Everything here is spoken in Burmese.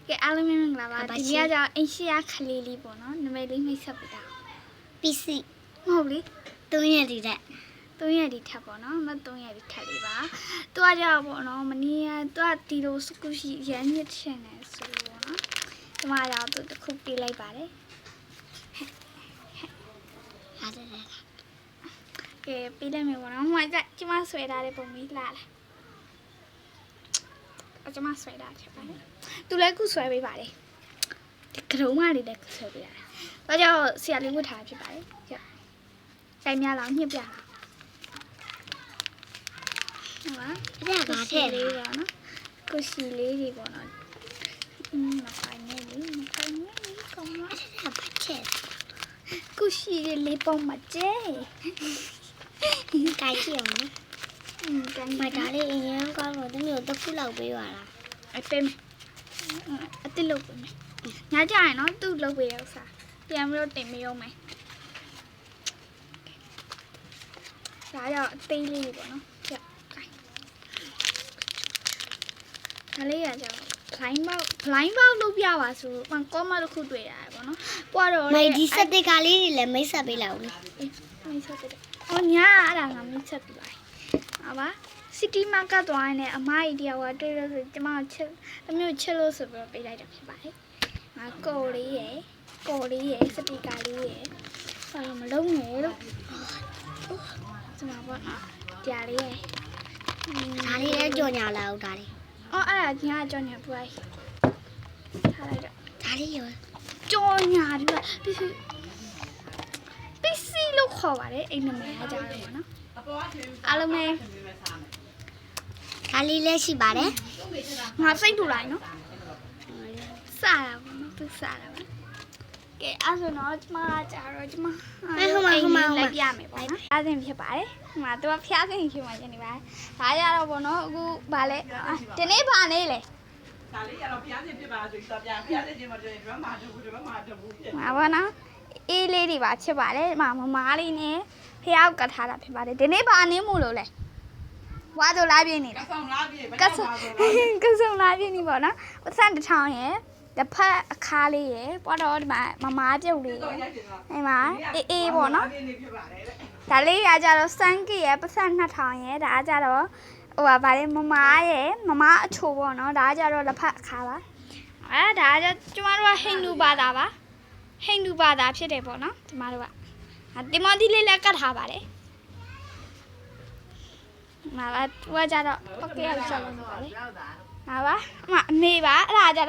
ကဲအားလုံးမင်္ဂလာပါဒီနေ့ကအိမ်ရှိရခလေးလေးပေါ့နော်နမိတ်လေးနှိပ်ဆက်ပေးတာ PC မဟုတ်လေ 3ရက်ဒီတက် 3ရက်ဒီထပ်ပေါ့နော်မ3ရက်ဒီထပ်လေးပါသူကကြောက်ပေါ့နော်မနေ့ကသူကတီလိုစကူရှိရမ်းညစ်ချင်တယ်ဆိုလို့ပေါ့နော်ဒီမှာတော့သူတစ်ခုပေးလိုက်ပါတယ်ရတယ်လေကဲပေးလိုက်မယ်ပေါ့နော်ဟိုကကျမဆွဲထားတဲ့ပုံလေးလာလာကျမဆွဲထားချက်ပါတယ်သူလည်းခုဆွဲပေးပါတယ်ဒီကရုံးမလေးလည်းဆွဲပေးရတယ်ဒါကြောင့်ဆရာလေးဝတ်ထားဖြစ်ပါတယ်ကြည့်ကြိုင်များလောင်ညှစ်ပြဟုတ်ပါအဲ့ဒါကထည့်လေး ပေါ့နော်ကိုရှီလေးတွေပေါ့နော်မဖိုင်နေလေကောင်းမ အဲ့ဒါဘာထည့် ကိုရှီလေးပုံမကျဲ ကိုက်ကြည့်အောင်နော် ကန် မဒါလေးအရင်ကောင်းတော့တမျိုးတစ်ခုလောက်ပေးပါလား အပေးမယ်အတစ်လုပ်ပေးမယ်ညကြရင်နော်သူ့လုပ်ပေးရဥစားပြန်ပြီးတော့တင်မရုံမယ်ဒါတော့အသေးလေးပေါ့နော်ကြည့်ဒါလေးရကြblind box လုပ်ပြပါဆိုကောမတစ်ခုတွေ့ရတယ်ပေါ့နော်ပွားတော့ မိုင်ဒီစက်တွေကလေးတွေလည်းမိတ်ဆက်ပေးလိုက်ဦးလေ မိတ်ဆက်တယ်အော်ညာအဲ့ဒါငါမိတ်ဆက်ပြလိုက်ဟာပါစီတီမာကသွားရင်အမကြီးတရားကတွေ့လို့ဆိုကျမချက်တမျိုးချက်လို့ဆိုပြီးတော့ပေးလိုက်တာဖြစ်ပါတယ်ငါကိုလေးရယ်စပီကာလေးရယ်ဘာလို့မလုံးနဲ့လို့ကျမပေါ့နော်တရားလေးရယ် ဒါလေးလည်းကြော်ညာလာဦးဒါလေး အော်အဲ့ဒါညာကြော်ညာပွိုင်းထားလိုက်တော့ ဒါလေးရော ကြော်ညာဒီကပစ္စည်းလို့ခေါ်ပါတယ်အိမ်နမည်ကကြားတော့ပေါ့နော်အားလုံးပဲ ဒါလေးလည်းရှိပါတယ် ငါစိတ်ထူလိုက်နော်စတာပေါ့နော်သူစတာပါကဲအဲ့ဆိုတော့ကျမကြတော့ကျမလိုက်ပြမယ်ပေါ့နော်အားစင်ဖြစ်ပါတယ်ဟိုမှာသူကဖျားစင်ဖြစ်မှကျနေပါတယ်ဒါကြတော့ပေါ့နော်အခုဗာလဲဒီနေ့ဗာနေလေ ဒါလေးကတော့ဖျားစင်ဖြစ်ပါဆိုပြီးတော့ဖျားစင်ချင်းမတွေ့ရင်ဒီဘက်မှာတူဒီဘက်မှာတူဖြစ် မှာပါနော်အေးလေးတွေပါဖြစ်ပါတယ်ဒီမှာမမားလေးနဲ့ဖျားကတ်ထားတာဖြစ်ပါတယ်ဒီနေ့ဗာနေမှုလို့လဲဝါတို့လာပြင်းနေ က လား ဆောင်လားပြေဘယ် က မှာ ဆုံ ဆိုတော့ ကဆုံလာပြင်းနေပေါ့နော်ပတ်စံတစ်ထောင်ရယ်တစ်ဖက်အခါလေးရယ်ပေါ့တော့ဒီမှာမမားပြုတ်လေးရယ် အဲ့မှာအေးပေါ့နော် ဖြစ်ပါတယ်တဲ့ ဒါလေးကကြတော့စန်းကီရဲ့ပတ်စံ2000ရဲ့ဒါကကြတော့ဟိုဗာလဲမမရဲ့မမအချိုပေါ့နော်ဒါကကြတော့လက်ဖက်အခါပါဒါကကျမတို့ကဟိန္ဒူဘာသာပါဟိန္ဒူဘာသာဖြစ်တယ်ပေါ့နော်ကျမတို့ကတင်မဒီလေးလည်းကတ်ထားပါတယ်မှာပါသူကကြတော့โอเคရအောင်ဆက်လုပ်ပါလေဟာပါအမနေပါအဲ့ဒါကြ